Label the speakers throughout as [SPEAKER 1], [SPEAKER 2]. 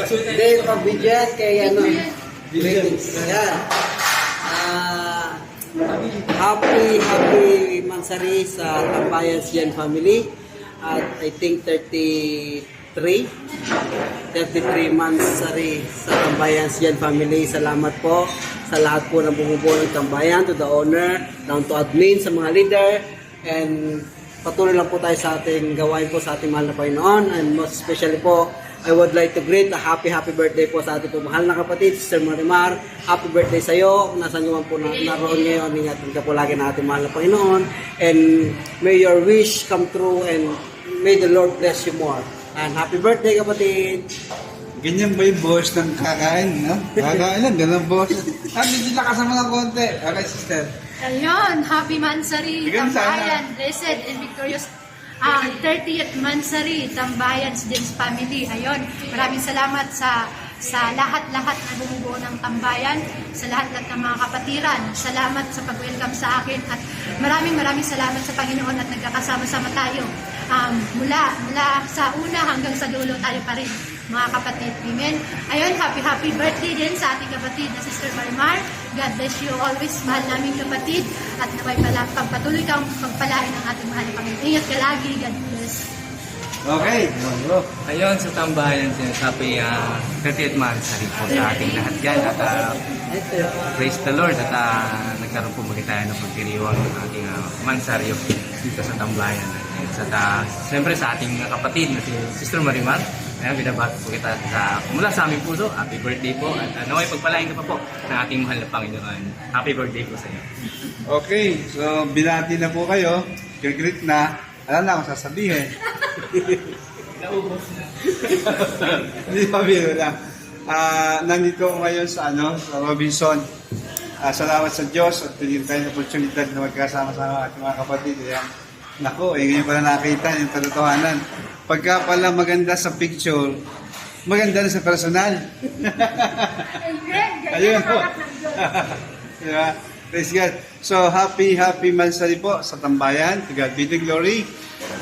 [SPEAKER 1] Day of Bidget kay ano. Greetings. Yan. Happy Mansari sa Tambayan Sian family. At I think 33 Mansari sa Tambayan Sian family. Salamat po sa lahat po ng bumubuo ng Tambayan, to the owner, down to admin, sa mga leader, and patuloy lang po tayo sa ating gawain po sa ating mahal na Panginoon. And most especially po, I would like to greet a happy birthday po sa ating po mahal na kapatid, Sister Marimar. Happy birthday sa iyo. Kung nasan nyo man po naroon ngayon, ingatan ka po lagi na ating mahal na Panginoon. And may your wish come true and may the Lord bless you more. And happy birthday kapatid.
[SPEAKER 2] Ganyan ba yung boss ng kakain, no? Kakain lang, ganun boss. Medyo lakas naman ng konti. Okay, sister.
[SPEAKER 3] Ayun, happy Mansari,
[SPEAKER 2] Ikaw
[SPEAKER 3] Tambayan, blessed and victorious 30th Mansari, Tambayan Students Family. Ayun, maraming salamat sa lahat-lahat na bumubuo ng Tambayan, sa lahat-lahat ng mga kapatiran. Salamat sa pag-welcome sa akin at maraming salamat sa Panginoon at nagkakasama-sama tayo. Mula sa una hanggang sa dulo tayo pa rin, mga kapatid. Amen. Ayun, happy birthday din sa ating kapatid na Sister Marimar. God bless you always, mahal naming kapatid. At naway pagpatuloy kang pagpalain ng ating mahal na Panginoon. Ingat ka lagi. God bless.
[SPEAKER 2] Okay.
[SPEAKER 4] Ayun, sa Tambayan, sinasabi 30th Mansari po sa ating lahat dyan. At praise the Lord at nagkaroon po muli tayo ng pagdiriwang ng ating Mansaryo dito sa Tambayan. At siyempre sa ating kapatid na si Sister Marimar, ayan, binabati po kita mula sa aming puso. Happy birthday po at naway pagpalain ka pa po ng ating mahal na Panginoon. Happy birthday po sa iyo.
[SPEAKER 2] Okay, so binati na po kayo. Greet na. Alam na akong sasabihin.
[SPEAKER 4] Naubos na.
[SPEAKER 2] Hindi pa biro na. Nandito ako ngayon sa Robinson. Salamat sa Diyos at pinigil tayo ng oportunidad na magkasama-sama ating mga kapatid. Ayan. Naku, ngayon pala nakita yung katotohanan. Pagka pala maganda sa picture, maganda na sa personal. Ayun po. Diba? Praise God. So, happy Mansari po sa Tambayan. To God be the glory.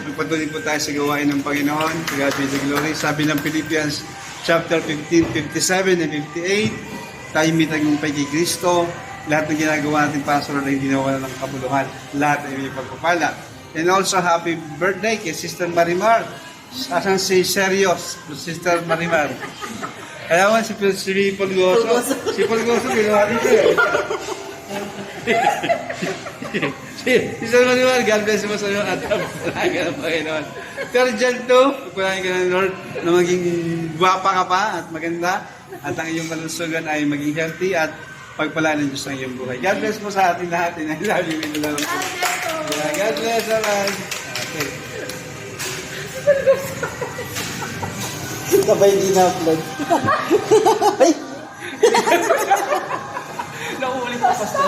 [SPEAKER 2] Magpatuloy po tayo sa gawain ng Panginoon. To God be the glory. Sabi ng Philippians chapter 15, 57 and 58, tayo may tagumpay kay Kristo. Lahat ng ginagawa natin para sa Lord ay hindi nawala ng kabuluhan. Lahat ay may pagpapala. And also, happy birthday kay Sister Marimar. Asan si Serios, Sister Marimar? Kaya man si Polgoso. Si Polgoso, ginawa dito eh. Sister Marimar, God bless mo sa iyo at pagpalain ka ng Panginoon. Pero dyan to, pagpalain ka ng Lord na maging gwapa ka pa at maganda at ang iyong kalusugan ay maging healthy at pagpalain ng Diyos ang iyong buhay. God bless mo sa ating lahat. I love you. God bless all. Okay.
[SPEAKER 1] Sabay din na-upload. Ay!
[SPEAKER 4] Nauulit pa, Pastor.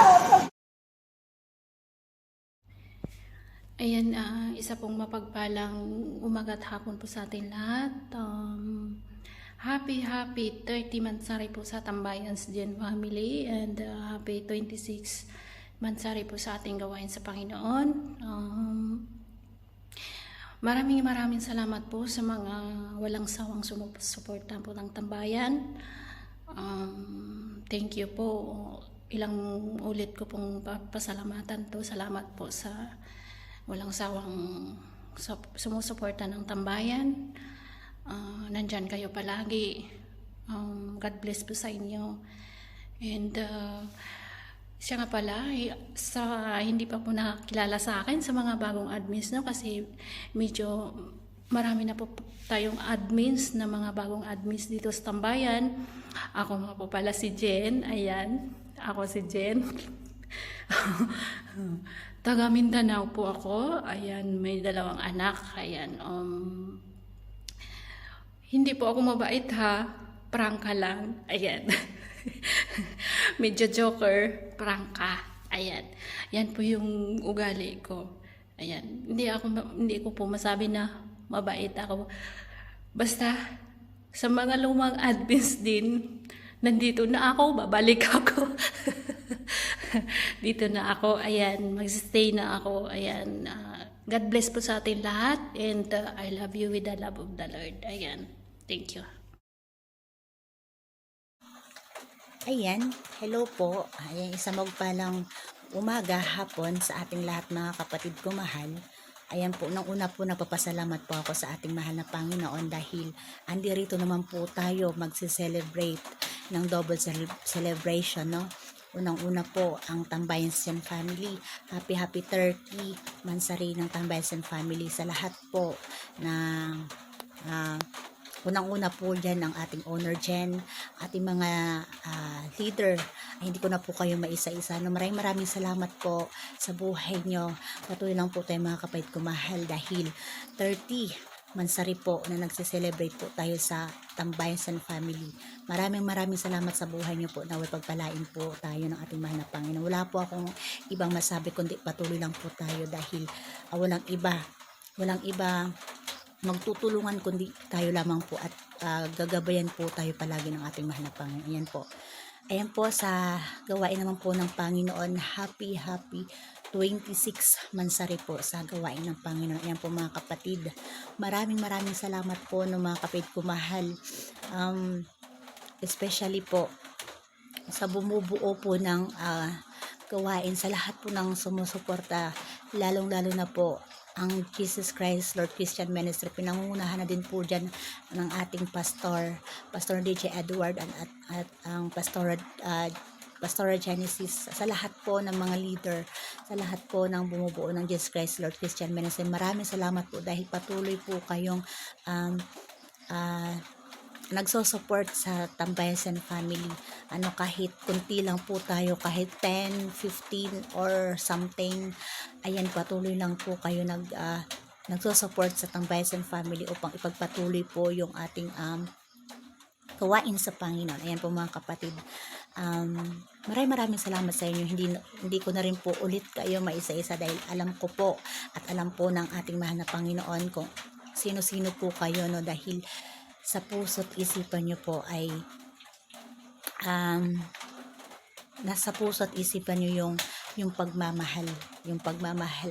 [SPEAKER 3] Ayan, isa pong mapagpalang umaga at hapon po sa ating lahat. Happy 30 Mansari po sa Tambayan Sian family and happy 26 Mansari po sa ating gawain sa Panginoon. Maraming salamat po sa mga walang sawang sumusuporta po ng Tambayan. Thank you po. Ilang ulit ko pong pasalamatan to. Salamat po sa walang sawang sumusuporta ng Tambayan. Nandyan kayo palagi. God bless po sa inyo. And siya nga pala, sa hindi pa po nakakilala sa akin sa mga bagong admins, no? Kasi medyo marami na po tayong admins na mga bagong admins dito sa Tambayan. Ako nga po pala si Jen. Ayan, ako si Jen. Taga Mindanao po ako. Ayan, may 2 anak. Ayan, hindi po ako mabait ha. Prangka lang. Ayan. Medyo joker, prangka. Ayan. Yan po yung ugali ko. Ayan. Hindi ko po masabi na mabait ako. Basta sa mga lumang admins din, nandito na ako, babalik ako. Dito na ako. Ayan, mag-stay na ako. Ayan. God bless po sa ating lahat and I love you with the love of the Lord. Ayan. Thank you.
[SPEAKER 5] Ayan, hello po. Ayan, isang magpalang umaga, hapon sa ating lahat mga kapatid ko mahal. Ayan po, nang una po nagpapasalamat po ako sa ating mahal na Panginoon dahil andirito naman po tayo magse-celebrate ng double celebration, no? Unang-una po ang Tambayan Sen Family. Happy 30 mansari ng Tambayan Sen Family sa lahat po ng unang-una po dyan ang ating owner Jen, ating mga leader. Ay, hindi ko na po kayo maisa-isa. No, maraming salamat po sa buhay nyo. Patuloy lang po tayo mga kapatid ko mahal dahil 30 mansari po na nagse-celebrate po tayo sa Tambayan San Family. Maraming salamat sa buhay nyo po. Naway pagpalain po tayo ng ating mahal na Panginoon. Wala po akong ibang masabi kundi patuloy lang po tayo dahil walang iba magtutulungan kundi tayo lamang po at gagabayan po tayo palagi ng ating mahal na Panginoon. Ayan po sa gawain naman po ng Panginoon. Happy 26 mansari po sa gawain ng Panginoon. Ayan po mga kapatid. Maraming salamat po no mga kapatid ko mahal. Especially po sa bumubuo po ng gawain, sa lahat po ng sumusuporta, lalong-lalo na po ang Jesus Christ Lord Christian Ministry. Pinangungunahan na din po dyan ng ating Pastor DJ Edward at ang Pastora Genesis, sa lahat po ng mga leader, sa lahat po ng bumubuo ng Jesus Christ Lord Christian Ministry. Maraming salamat po dahil patuloy po kayong nagso-support sa Tambayan Sen Family. Kahit kunti lang po tayo, kahit 10, 15 or something, ayan, patuloy lang po kayo nagso-support sa Tambayan Sen Family upang ipagpatuloy po yung ating gawain sa Panginoon. Ayan po mga kapatid. Maraming salamat sa inyo. Hindi ko na rin po ulit kayo maisa-isa dahil alam ko po at alam po ng ating mahal na Panginoon kung sino-sino po kayo, no, dahil sa puso't isipan nyo po ay nasa puso't isipan nyo yung pagmamahal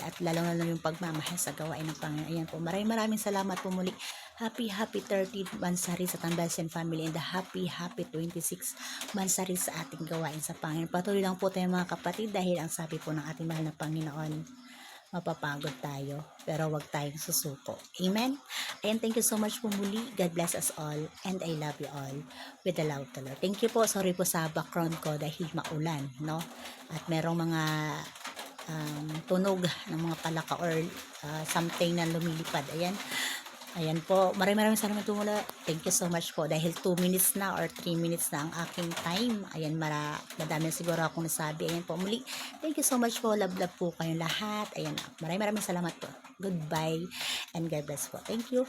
[SPEAKER 5] at lalong-lalo yung pagmamahal sa gawain ng Panginoon. Ayan po, maraming salamat po muli. Happy 30 mansari sa Tambayan Sen Family and the happy 26 mansari sa ating gawain sa Panginoon. Patuloy lang po tayo mga kapatid dahil ang sabi po ng ating mahal na Panginoon, mapapagod tayo pero wag tayong susuko. Amen? And thank you so much po muli. God bless us all and I love you all with the love of the Lord. Thank you po. Sorry po sa background ko dahil maulan, no? At merong mga tunog ng mga palaka or something na lumilipad. Ayan po. Maraming salamat po mula. Thank you so much po dahil 2 minutes na or 3 minutes na ang aking time. Ayan, madami siguro akong nasabi. Ayan po muli. Thank you so much po. Love po kayong lahat. Ayan, maraming salamat po. Goodbye and God bless po. Thank you.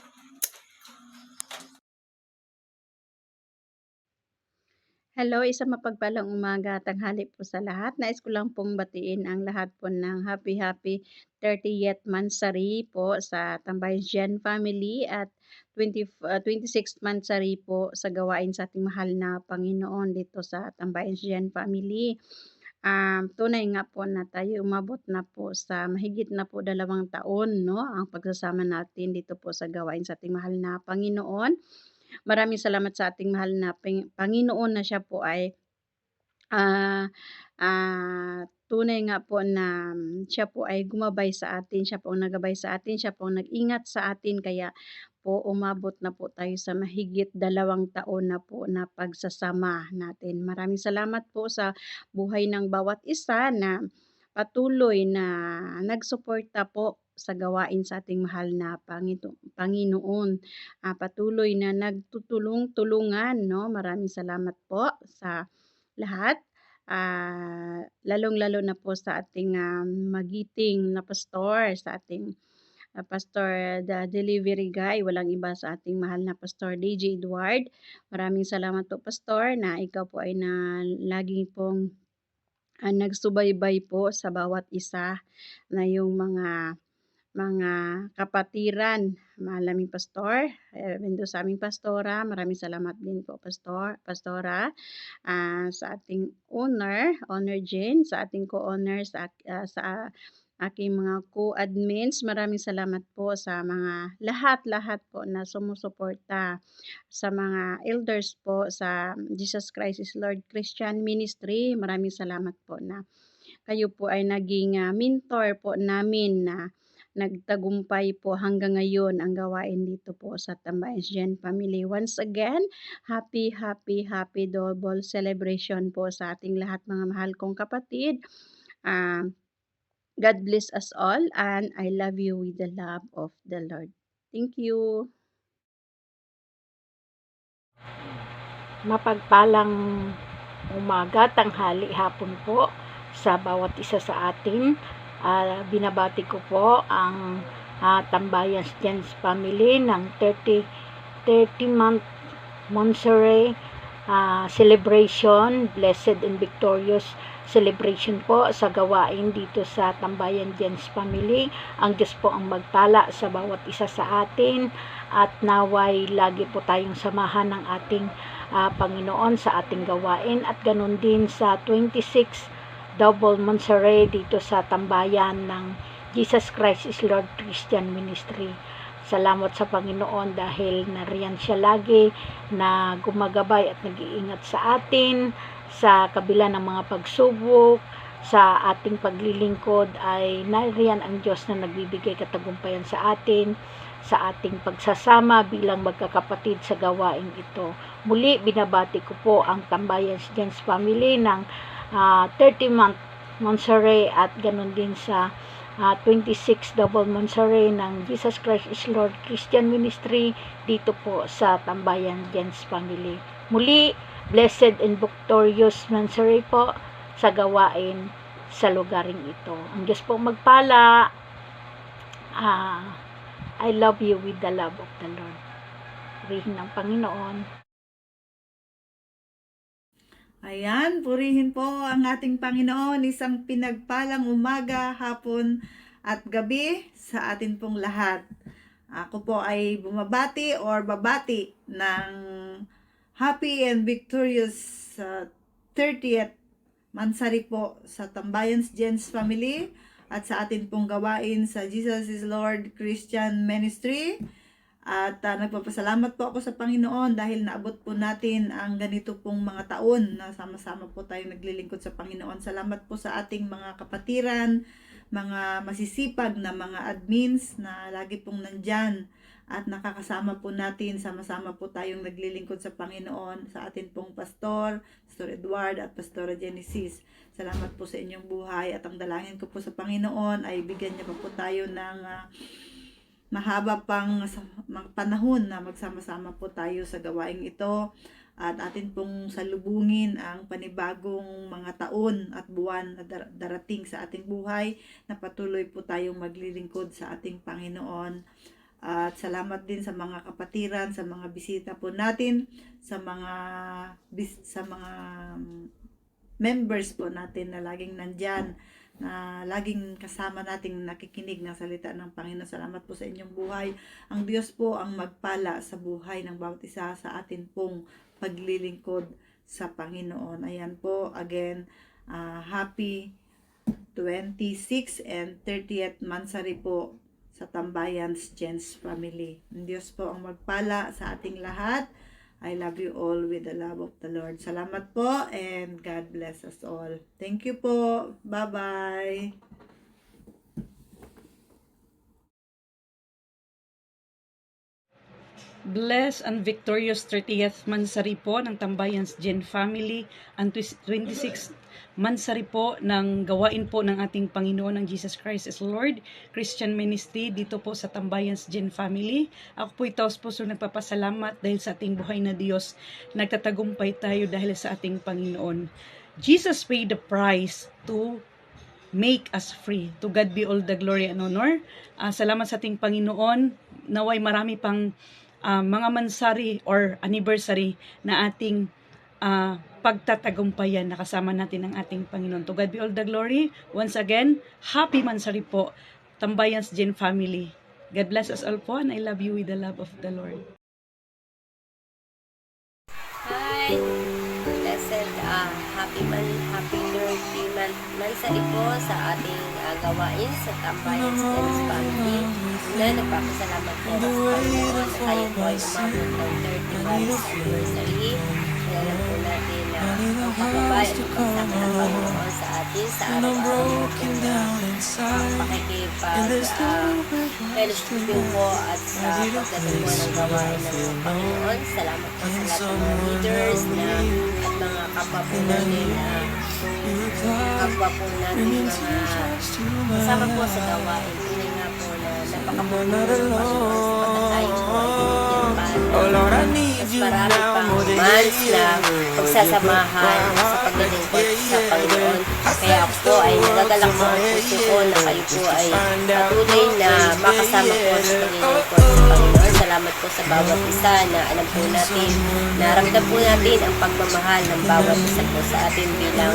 [SPEAKER 6] Hello, isang mapagpalang umaga, tanghali po sa lahat. Nais ko lang pong batiin ang lahat po ng happy 30th mansari po sa Tambayan Gen Family at 26th mansari po sa gawain sa ating mahal na Panginoon dito sa Tambayan Gen Family. Tunay nga po na tayo umabot na po sa mahigit na po 2 taon, no, ang pagsasama natin dito po sa gawain sa ating mahal na Panginoon. Maraming salamat sa ating mahal na Panginoon na siya po ay tunay nga po na siya po ay gumabay sa atin, siya po ang nagabay sa atin, siya po ang nag-ingat sa atin, kaya po umabot na po tayo sa mahigit 2 taon na po na pagsasama natin. Maraming salamat po sa buhay ng bawat isa na patuloy na nagsuporta po sa gawain sa ating mahal na Panginoon. Patuloy na nagtutulong-tulungan, no? Maraming salamat po sa lahat. Lalong-lalo na po sa ating magiting na pastor, sa ating Pastor the Delivery Guy, walang iba sa ating mahal na Pastor DJ Edward. Maraming salamat po Pastor na ikaw po ay laging pong nagsubaybay po sa bawat isa na yung mga kapatiran, mahal naming pastor, bendo sa aming pastora, maraming salamat din po pastora, sa ating owner Jane, sa ating co-owner, sa aking mga co-admins. Maraming salamat po sa mga lahat po na sumusuporta, sa mga elders po sa Jesus Christ is Lord Christian Ministry. Maraming salamat po na kayo po ay naging mentor po namin na nagtagumpay po hanggang ngayon ang gawain dito po sa Tambayans Gen Family. Once again, happy double celebration po sa ating lahat mga mahal kong kapatid. God bless us all and I love you with the love of the Lord. Thank you. Mapagpalang umaga, tanghali, hapon po sa bawat isa sa atin. Binabati ko po ang Tambayans Gens Family ng 30-month Monterey celebration, blessed and victorious celebration po sa gawain dito sa Tambayan Gens Family. Ang Diyos po ang magpala sa bawat isa sa atin at naway lagi po tayong samahan ng ating Panginoon sa ating gawain at ganun din sa 26 Double Monterey dito sa Tambayan ng Jesus Christ is Lord Christian Ministry. Salamat sa Panginoon dahil nariyan siya lagi na gumagabay at nag-iingat sa atin sa kabila ng mga pagsubok, sa ating paglilingkod ay nariyan ang Diyos na nagbibigay katagumpayan sa atin, sa ating pagsasama bilang magkakapatid sa gawain ito. Muli, binabati ko po ang Tambayans Gens Family ng 30-month Monterey at ganun din sa 26 Double Monterey ng Jesus Christ is Lord Christian Ministry dito po sa Tambayan Gens Family. Muli, blessed and victorious Monterey po sa gawain sa lugaring ito. Ang Diyos po magpala. I love you with the love of the Lord. Purihin ng Panginoon.
[SPEAKER 5] Ayan, purihin po ang ating Panginoon. Isang pinagpalang umaga, hapon at gabi sa atin pong lahat. Ako po ay bumabati or babati ng happy and victorious 30th Mansari po sa Tambayans Gens Family at sa atin pong gawain sa Jesus is Lord Christian Ministry. At nagpapasalamat po ako sa Panginoon dahil naabot po natin ang ganito pong mga taon na sama-sama po tayong naglilingkod sa Panginoon. Salamat po sa ating mga kapatiran, mga masisipag na mga admins na lagi pong nandyan at nakakasama po natin, sama-sama po tayong naglilingkod sa Panginoon, sa atin pong Pastor Edward at Pastora Genesis. Salamat po sa inyong buhay at ang dalangin ko po sa Panginoon ay bigyan niya pa po tayo ng mahaba pang panahon na magsama-sama po tayo sa gawaing ito at atin pong salubungin ang panibagong mga taon at buwan na darating sa ating buhay na patuloy po tayong maglilingkod sa ating Panginoon. At salamat din sa mga kapatiran, sa mga bisita po natin, sa mga members po natin na laging nandyan, na laging kasama nating nakikinig ng salita ng Panginoon. Salamat po sa inyong buhay. Ang Diyos po ang magpala sa buhay ng bawat isa sa atin pong paglilingkod sa Panginoon. Ayan po, again, happy 26 and 30th Mansari po sa Tambayans Gens Family. Ang Diyos po ang magpala sa ating lahat. I love you all with the love of the Lord. Salamat po and God bless us all. Thank you po. Bye-bye.
[SPEAKER 7] Blessed and victorious 30th Mansari po ng Tambayans Gen Family ang 26th Mansari po ng gawain po ng ating Panginoon ng Jesus Christ is Lord Christian Ministry dito po sa Tambayans Gen Family. Ako po itaos puso nagpapasalamat dahil sa ating buhay na Diyos. Nagtatagumpay tayo dahil sa ating Panginoon. Jesus paid the price to make us free. To God be all the glory and honor. Salamat sa ating Panginoon. Naway marami pang mga mansari or anniversary na ating pagtatagumpayan na kasama natin ang ating Panginoon. To God be all the glory. Once again, happy Mansari po, Tambayans Gen Family. God bless us all po and I love you with the love of the Lord.
[SPEAKER 8] Hi! Blessed, happy 30 Mansari po sa ating gawain sa Tambayan Stems Family na nagpapasalamat po sa Panginoon na tayo po ay umabot ng 30 months anniversary. Kailan po natin na ang pagbabayan at pagsama ng Panginoon sa atin sa araw-araw pakikipag-fellowshiping po at sa pagdadagwa ng gawain ng Panginoon. Salamat po sa lahat ng mga leaders na at mga kapwa po natin na mga kasama po sa gawain. Tunay nga po na napakabuti ng Panginoon sa pagkatayo po ay binigyan pa mas marami pang months na pagsasamahan sa paglilingkod sa Panginoon. Kaya ako po ay nagagalak po ang puso ko na kayo po ay patuloy na makasama po sa paglilingkod sa Panginoon. Salamat po sa bawat isa na alam po natin, naramdam po natin ang pagmamahal ng bawat isa po sa atin bilang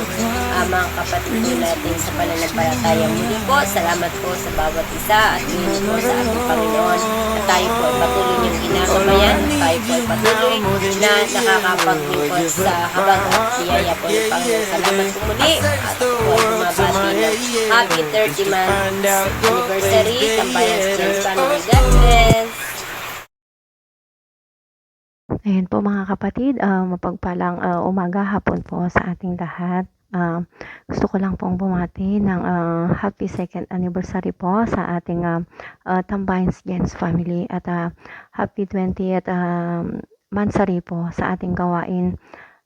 [SPEAKER 8] mga kapatid po natin sa pananampalataya. Muli po, salamat po sa bawat isa at muli po sa ating Panginoon at tayo po ay patuloy niyong ginagabayan at tayo po ay patuloy na nakakapaglingkod sa habang at biyaya po ng Panginoon. Salamat po muli at po ay bumabati ng happy 30 months anniversary Tambayan Stems Family. God bless!
[SPEAKER 9] Ayan po mga kapatid, mapagpalang umaga, hapon po sa ating lahat. Gusto ko lang pong bumati ng happy 2nd anniversary po sa ating Tambayans Gens family at happy 20th mansari po sa ating gawain.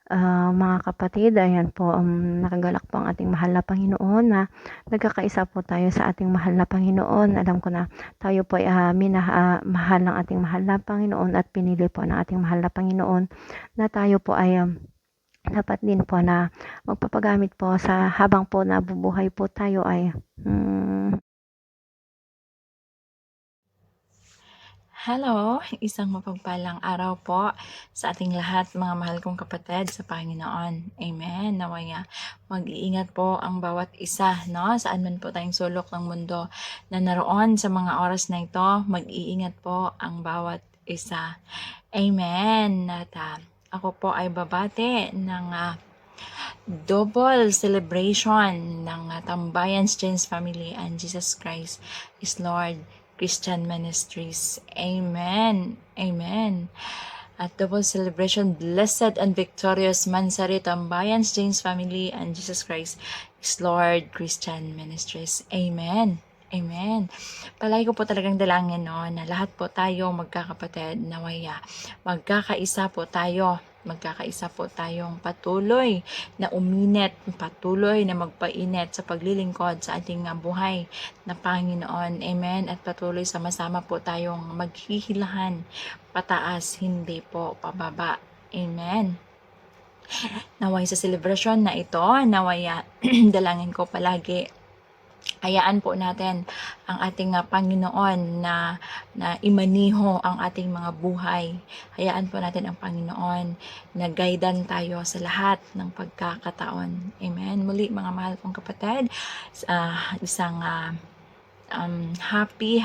[SPEAKER 9] Mga kapatid, ayan po, nakagalak po ang ating mahal na Panginoon na nagkakaisa po tayo sa ating mahal na Panginoon. Alam ko na tayo po ay mahal ng ating mahal na Panginoon at pinili po ng ating mahal na Panginoon na tayo po ay dapat din po na magpapagamit po sa habang po nabubuhay po tayo ay
[SPEAKER 10] Hello! Isang mapagpalang araw po sa ating lahat, mga mahal kong kapatid sa Panginoon. Amen. Nawaya, mag-iingat po ang bawat isa, no? Saan man po tayong sulok ng mundo na naroon sa mga oras na ito, mag-iingat po ang bawat isa. Amen. At ako po ay babate ng double celebration ng Tambayans Gens Family and Jesus Christ is Lord Christian Ministries. Amen. Amen. At double celebration, blessed and victorious Mansari Tambayans Gens Family and Jesus Christ is Lord Christian Ministries. Amen. Amen. Palagi ko po talagang dalangin na lahat po tayo magkakapatid, nawaya, magkakaisa po tayong patuloy na uminit, patuloy na magpainit sa paglilingkod sa ating buhay na Panginoon. Amen. At patuloy sama-sama po tayong maghihilahan pataas, hindi po pababa. Amen. Naway sa celebration na ito, nawaya dalangin ko palagi, hayaan po natin ang ating Panginoon na imaniho ang ating mga buhay. Hayaan po natin ang Panginoon na guidean tayo sa lahat ng pagkakataon. Amen. Muli mga mahal kong kapatid, isang happy,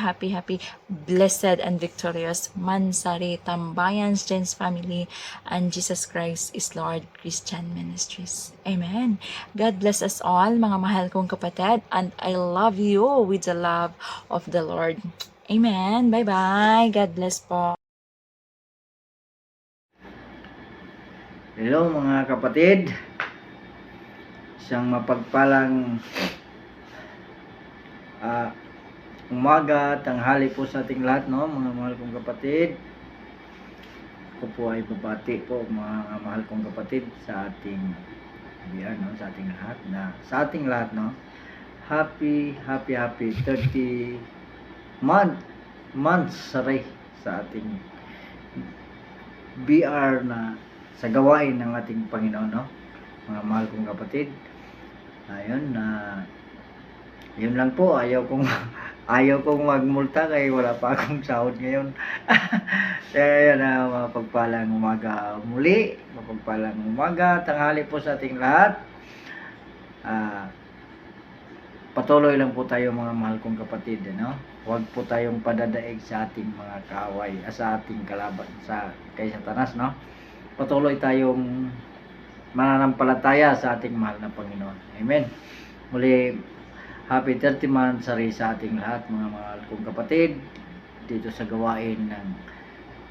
[SPEAKER 10] blessed and victorious Mansari Tambayans Gens Family and Jesus Christ is Lord Christian Ministries. Amen. God bless us all, mga mahal kong kapatid, and I love you with the love of the Lord. Amen. Bye-bye. God bless po.
[SPEAKER 11] Hello mga kapatid, isang mapagpalang umaga, tanghali po sa ating lahat, no, mga mahal kong kapatid. Ako po ay babati po mga mahal kong kapatid sa ating sa ating lahat, no. Happy 30 months sorry, sa ating BR na sa gawain ng ating Panginoon, no, mga mahal kong kapatid. Ayun, yun lang po, ayaw kong magmulta kaya wala pa akong sahod ngayon. Kaya yan, mapagpalang umaga muli, mapagpalang umaga, tanghali po sa ating lahat. Patuloy lang po tayo mga mahal kong kapatid, no? Huwag po tayong padadaig sa ating mga kaaway, sa ating kalaban, kay Satanas, no? Patuloy tayong mananampalataya sa ating mahal na Panginoon. Amen. Muli, happy 30th anniversary sa ating lahat, mga mahal kong kapatid, dito sa gawain ng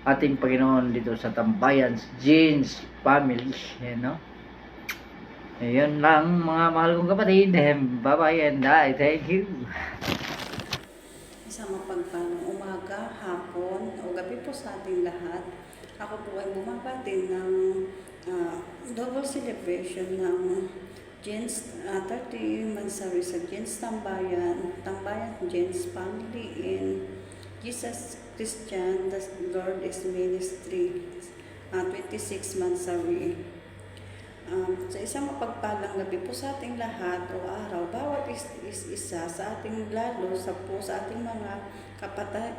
[SPEAKER 11] ating Panginoon dito sa Tambayans Jeans Family. Ayan, no? Ayun lang mga mahal kong kapatid. Bye-bye and thank you.
[SPEAKER 6] Isang mapagpalang umaga, hapon, o gabi po sa ating lahat. Ako po ay bumabati ng double celebration ng Jeans 30 Mansari sa Jeans Tambayan, Tambayan Jeans Family in Jesus Christian, the Lord is Ministry, 26 Mansari. Sa isang mapagpalang gabi po sa ating lahat o araw, bawat isa sa ating lalo sa ating mga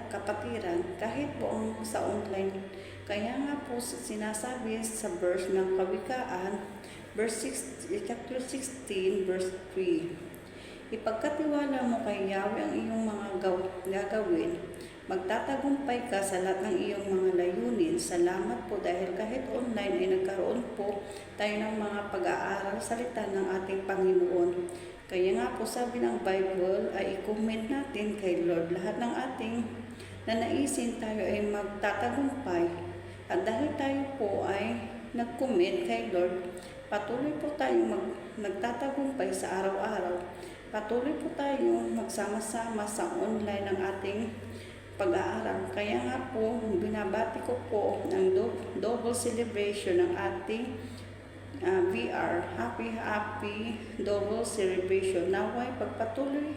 [SPEAKER 6] kapatiran, kahit po sa online. Kaya nga po sinasabi sa verse ng Kawikaan, chapter 16, verse 3. Ipagkatiwala mo kay Yahweh ang iyong mga gagawin. Magtatagumpay ka sa lahat ng iyong mga layunin. Salamat po dahil kahit online ay nagkaroon po tayo ng mga pag-aaral salita ng ating Panginoon. Kaya nga po sabi ng Bible ay i-commit natin kay Lord lahat ng ating nanaisin tayo ay magtatagumpay. At dahil tayo po ay nag-commit kay Lord, patuloy po tayong nagtatagumpay sa araw-araw. Patuloy po tayong magsama-sama sa online ng ating pag-aaral. Kaya nga po, binabati ko po ng double celebration ng ating VR. Happy double celebration. Naway pagpatuloy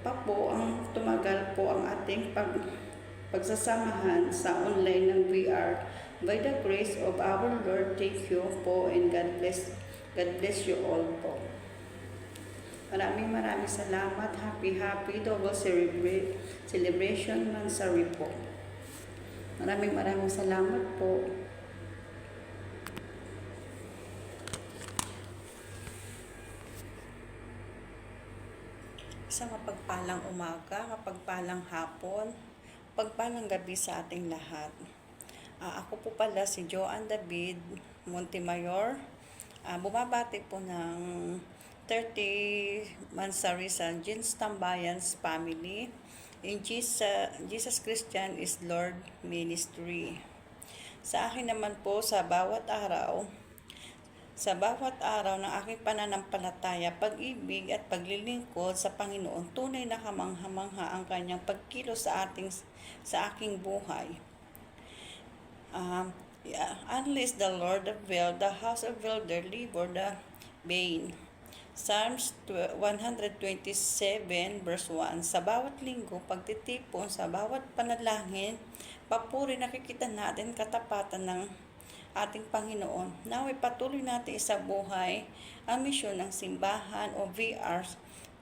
[SPEAKER 6] pa po ang tumagal po ang ating pagsasamahan sa online ng VR. By the grace of our Lord, thank you po and God bless you all po. Maraming salamat. Happy double celebration Mansari po. Maraming salamat po. Isang mapagpalang umaga, mapagpalang hapon, pagpalang gabi sa ating lahat. Ako po pala si Joanne David Montemayor. Bumabati po ng 30 Mansari sa Jeans Tambayans Family in Jesus Christian is Lord Ministry. Sa akin naman po sa bawat araw ng aking pananampalataya, pag-ibig at paglilingkod sa Panginoon, tunay na kamangha-mangha ang kanyang pagkilos sa aking buhay. Unless the Lord avail, the house of builder labor the vain. Psalms 127 verse 1. Sa bawat linggo, pagtitipon, sa bawat panalangin, papuri nakikita natin katapatan ng ating Panginoon. Naway patuloy natin sa buhay ang misyon ng simbahan o VR,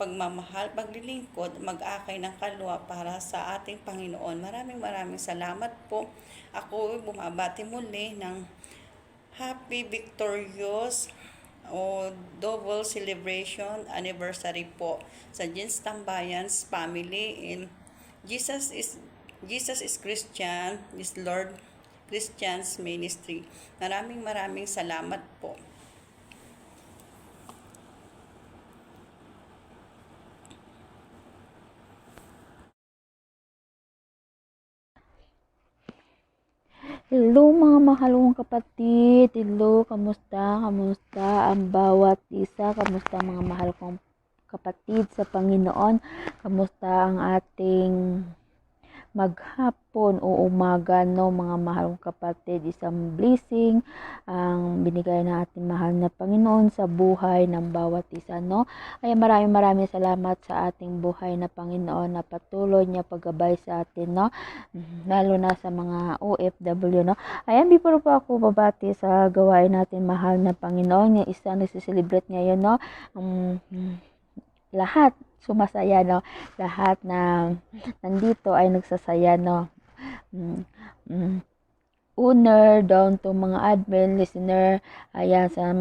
[SPEAKER 6] pagmamahal, paglilingkod, mag-akay ng kaluluwa para sa ating Panginoon. Maraming salamat po. Ako bumabati muli ng happy victorious o double celebration anniversary po sa Jeans Tambayans Family in Jesus is Christian, is Lord Christian's Ministry. Maraming salamat po.
[SPEAKER 9] Hello mga mahal kong kapatid. Hello, kamusta? Kamusta ang bawat isa? Kamusta mga mahal kong kapatid sa Panginoon? Kamusta ang ating maghapon o umaga, no mga mahal kong kapatid? Isang blessing ang binigay na ating mahal na Panginoon sa buhay ng bawat isa, no? Ay maraming salamat sa ating buhay na Panginoon na patuloy niya paggabay sa atin, no? Lalo na sa mga OFW, no? Ayan, before po ako babati sa gawain natin mahal na Panginoon, yung isa nagsiselebrate ngayon, no? Lahat sumasaya, no? Lahat na nandito ay nagsasaya, no? owner, down to mga admin, listener, ayan, sa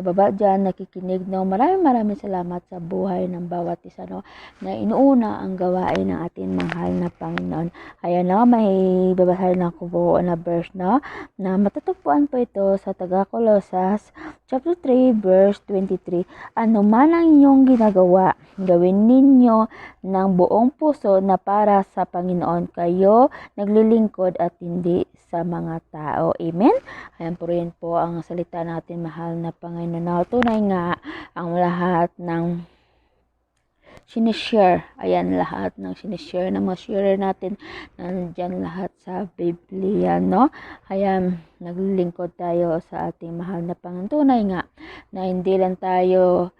[SPEAKER 9] baba dyan, nakikinig, no? Maraming salamat sa buhay ng bawat isa, no? Na inuuna ang gawain ng ating mahal na Panginoon. Ayan, no? May babasahin ako po na verse, no? Na matatagpuan po ito sa Taga-Colosas, chapter 3, verse 23. Ano man ang inyong ginagawa, gawin ninyo ng buong puso na para sa Panginoon kayo naglilingkod at hindi sa mga tao. Amen? Ayan po rin po ang salita natin, mahal na Panginoon. Na tunay nga ang lahat ng sinishare. Ayan, lahat ng sinishare na mga share natin, nandyan lahat sa Biblia, no? Ayan, naglilingkod tayo sa ating mahal na Panginoon. Tunay nga na hindi lang tayo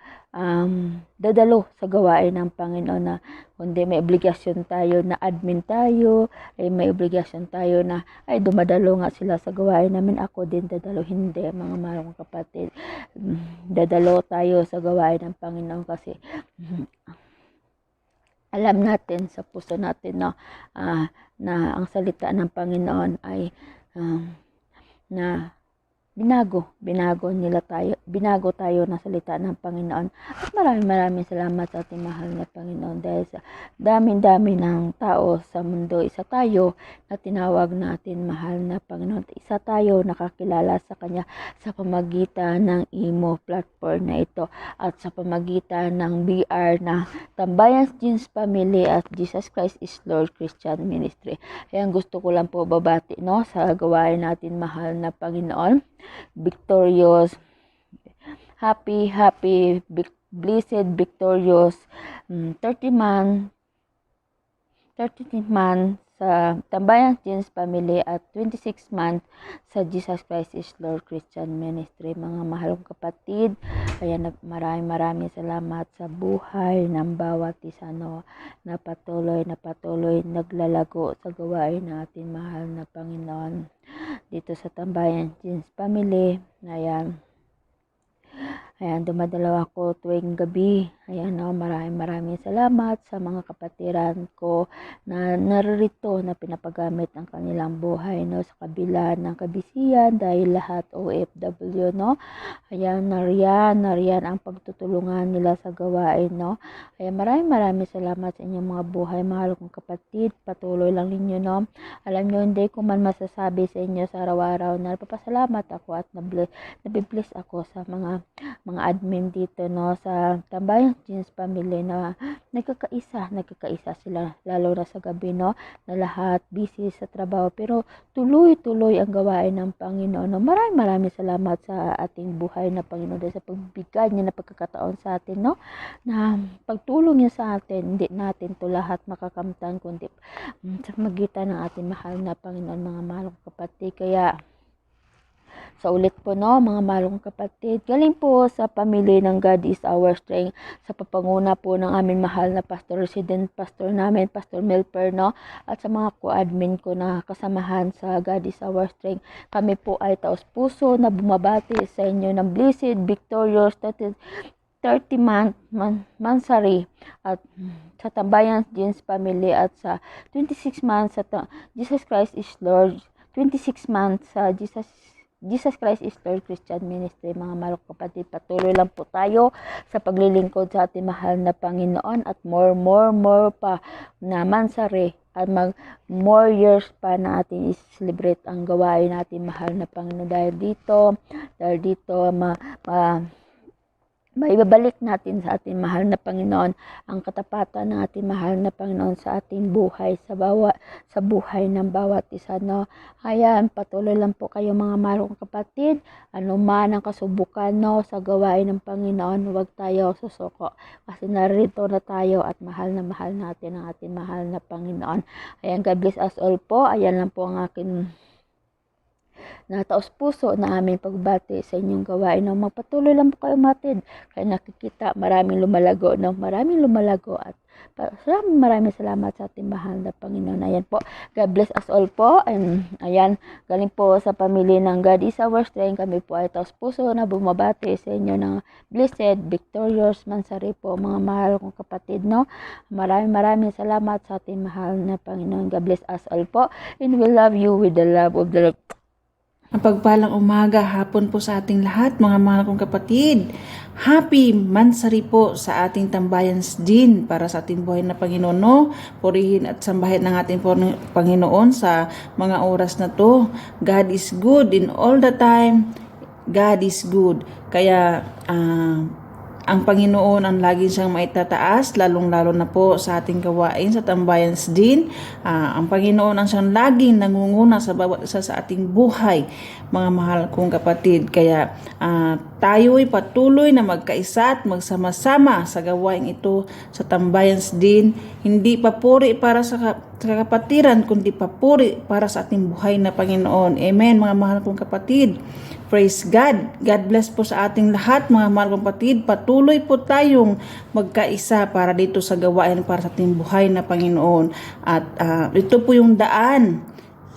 [SPEAKER 9] dadalo sa gawain ng Panginoon, na kundi may obligasyon tayo na admin tayo, ay may obligasyon tayo na ay dumadalo nga sila sa gawain namin, ako din dadalo. Hindi, mga mahal kong kapatid, dadalo tayo sa gawain ng Panginoon kasi alam natin sa puso natin, no, na ang salita ng Panginoon ay na binago tayo ng salita ng Panginoon. At maraming salamat sa ating mahal na Panginoon, dahil sa dami-dami ng tao sa mundo, isa tayo na tinawag natin mahal na Panginoon. Isa tayo nakakilala sa Kanya sa pamagitan ng imo platform na ito at sa pamagitan ng BR na Tambayan Jeans Family at Jesus Christ is Lord Christian Ministry. Ayan, gusto ko lang po babati, no, sa gawain natin mahal na Panginoon. Victorious, happy, blessed, victorious 30 month sa Tambayan Jeans Family at 26 month sa Jesus Christ is Lord Christian Ministry. Mga mahalong kapatid, ayan, maraming salamat sa buhay ng bawat isa, no, na patuloy naglalago sa gawain ng ating mahal na Panginoon dito sa Tambayan Jeans Family. Ayan, dumadalaw ako tuwing gabi. Ayan, no, maraming salamat sa mga kapatiran ko na naririto na pinapagamit ang kanilang buhay, no, sa kabila ng kabisiyan, dahil lahat OFW, no. Ayan, nariyan ang pagtutulungan nila sa gawain, no. Ayan, maraming salamat sa inyong mga buhay, mahal kong kapatid. Patuloy lang ninyo, no. Alam nyo, hindi ko man masasabi sa inyo sa araw-araw na napapasalamat ako at nabibless ako sa mga admin dito, no, sa Tambayan Jeans Family, na nagkakaisa sila, lalo na sa gabi, no, na lahat busy sa trabaho pero tuloy ang gawain ng Panginoon, no. Maraming salamat sa ating buhay na Panginoon dahil sa pagbigay niya na pagkakataon sa atin, no, na pagtulong niya sa atin. Hindi natin to lahat makakamtan kundi sa magitan ng ating mahal na Panginoon, mga mahal kong kapatid. Kaya sa ulit po, no, mga malong kapatid, galing po sa pamilya ng God is our strength, sa papanguna po ng aming mahal na pastor, resident pastor namin, Pastor Melper, no, at sa mga co-admin ko na kasamahan sa God is our strength. Kami po ay taos puso na bumabati sa inyo ng blessed, victorious 30 Mansari at sa Tambayan Jeans Family at sa 26 months sa Jesus Christ is Lord, 26 months sa Jesus Christ is Lord Christian Ministry. Mga malok kapatid, patuloy lang po tayo sa paglilingkod sa ating mahal na Panginoon at more pa na mansari at more years pa na ating i-celebrate ang gawain natin mahal na Panginoon, dahil dito maibabalik natin sa ating mahal na Panginoon ang katapatan ng ating mahal na Panginoon sa ating buhay, sa buhay ng bawat isa, no. Ayan, patuloy lang po kayo mga mahal kong kapatid. Ano man ang kasubukan, no, sa gawain ng Panginoon, huwag tayo susuko kasi narito na tayo at mahal natin ang ating mahal na Panginoon. Ayan, God bless us all po. Ayan lang po ang akin na taos puso na aming pagbati sa inyong gawain, no. Magpatuloy lang po kayo matid, kaya nakikita maraming lumalago, no, at maraming salamat sa ating mahal na Panginoon. Ayan po, God bless us all po. And ayan, galing po sa pamilya ng God is our strength, kami po ay taos puso na bumabati sa inyo ng blessed, victorious Mansari po, mga mahal kong kapatid, no. Maraming salamat sa ating mahal na Panginoon. God bless us all po, and we love you with the love of the Lord.
[SPEAKER 6] Ang pagpalang umaga, hapon po sa ating lahat, mga mahal kong kapatid. Happy Mansari po sa ating tambayans din para sa ating buhay na Panginoon. No? Purihin at sambahin ng ating Panginoon sa mga oras na to. God is good in all the time. God is good. Kaya ang Panginoon ang laging siyang maitataas, lalong-lalo na po sa ating gawain sa tambayans din. Ang Panginoon ang siyang laging nangunguna sa bawat isa sa ating buhay, mga mahal kong kapatid. Kaya tayo'y patuloy na magkaisa at magsama-sama sa gawain ito sa tambayans din. Hindi papuri para sa kapatiran, kundi papuri para sa ating buhay na Panginoon. Amen, mga mahal kong kapatid. Praise God. God bless po sa ating lahat, mga mahal kong kapatid. Patuloy po tayong magkaisa para dito sa gawain para sa ating buhay na Panginoon. At ito po yung daan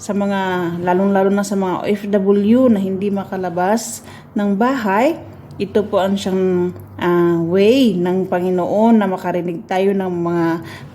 [SPEAKER 6] sa mga, lalong-lalo na sa mga OFW na hindi makalabas ng bahay. Ito po ang siyang way ng Panginoon na makarinig tayo ng mga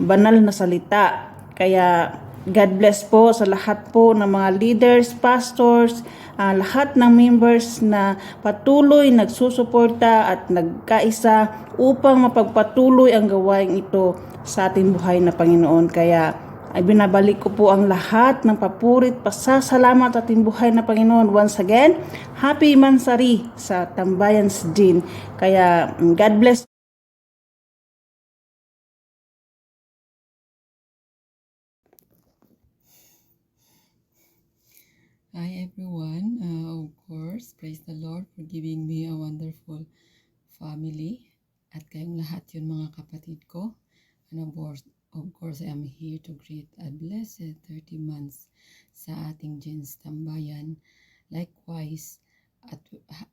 [SPEAKER 6] banal na salita. Kaya God bless po sa lahat po ng mga leaders, pastors, lahat ng members na patuloy nagsusuporta at nagkaisa upang mapagpatuloy ang gawain ito sa ating buhay na Panginoon. Kaya ay binabalik ko po ang lahat ng papurit, pasasalamat sa ating buhay na Panginoon. Once again, Happy Mansari sa tambayans din. Kaya God bless.
[SPEAKER 12] Hi everyone, of course, praise the Lord for giving me a wonderful family at kayong lahat yun mga kapatid ko. And of course, I am here to greet a blessed 30 months sa ating Jen's Tambayan. Likewise, at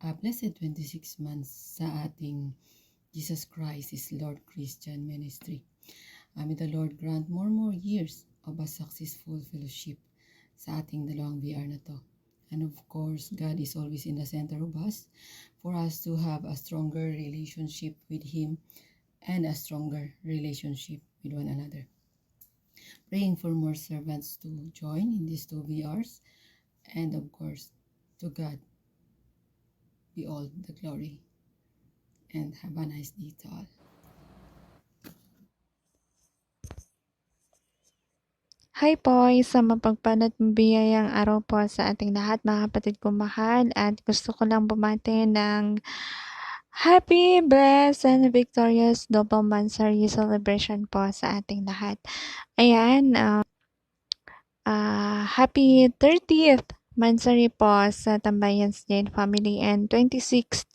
[SPEAKER 12] a blessed 26 months sa ating Jesus Christ is Lord Christian Ministry. May the Lord grant more years of a successful fellowship sa ating dalawang VR na to. And of course, God is always in the center of us for us to have a stronger relationship with Him and a stronger relationship with one another. Praying for more servants to join in these two VRs. And of course, to God be all the glory. And have a nice day to all.
[SPEAKER 10] Hi po, isang mapagpalat biyayang araw po sa ating lahat, mga kapatid ko mahal, at gusto ko lang bumati ng happy, blessed, and victorious double Mansari celebration po sa ating lahat. Ayan, happy 30th Mansari po sa Tambayans Jane Family and 26th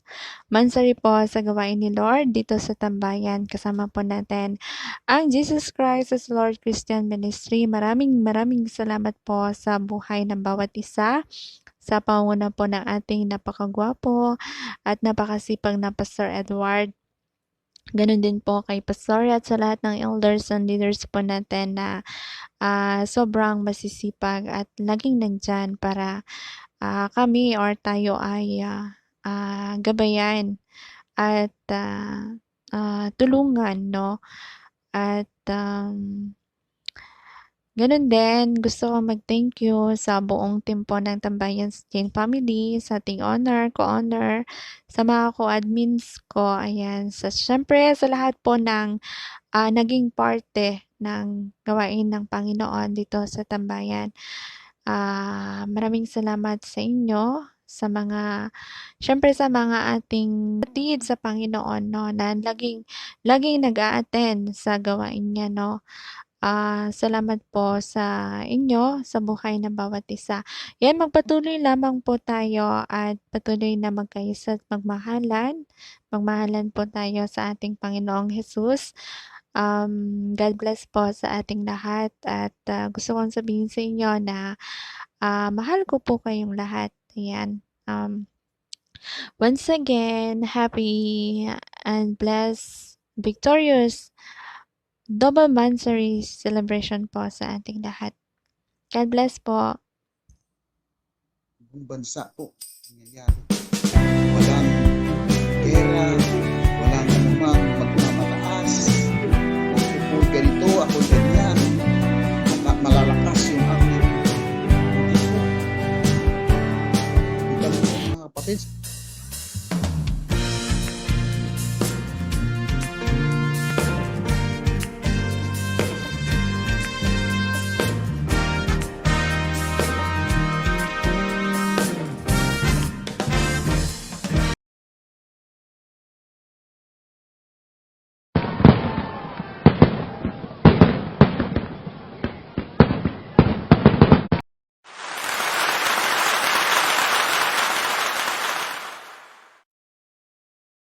[SPEAKER 10] Mansari po sa gawain ni Lord dito sa Tambayan. Kasama po natin ang Jesus Christ as Lord Christian Ministry. Maraming salamat po sa buhay ng bawat isa. Sa panguna po ng ating napakagwapo at napakasipag na Pastor Edward. Ganon din po kay Pastor at sa lahat ng elders and leaders po natin na sobrang masisipag at laging nandyan para kami or tayo ay gabayan at tulungan, no? At ganun din, gusto ko mag-thank you sa buong team po ng Tambayans Jane Family, sa ating owner, co-owner, sa mga co-admins ko, ayan, syempre sa lahat po ng naging parte ng gawain ng Panginoon dito sa Tambayan. Maraming salamat sa inyo, sa mga ating kapatid sa Panginoon, no, na laging nag-a-attend sa gawain niya, no. Salamat po sa inyo, sa buhay ng bawat isa. Yan, magpatuloy lamang po tayo at patuloy na magkaisa at magmahalan. Magmahalan po tayo sa ating Panginoong Jesus. God bless po sa ating lahat at gusto kong sabihin sa inyo na mahal ko po kayong lahat. Ayan. Once again, happy and blessed, victorious double Mansari celebration po sa ating lahat. God bless po.
[SPEAKER 2] Buong bansa po nangyayari. Walang pera,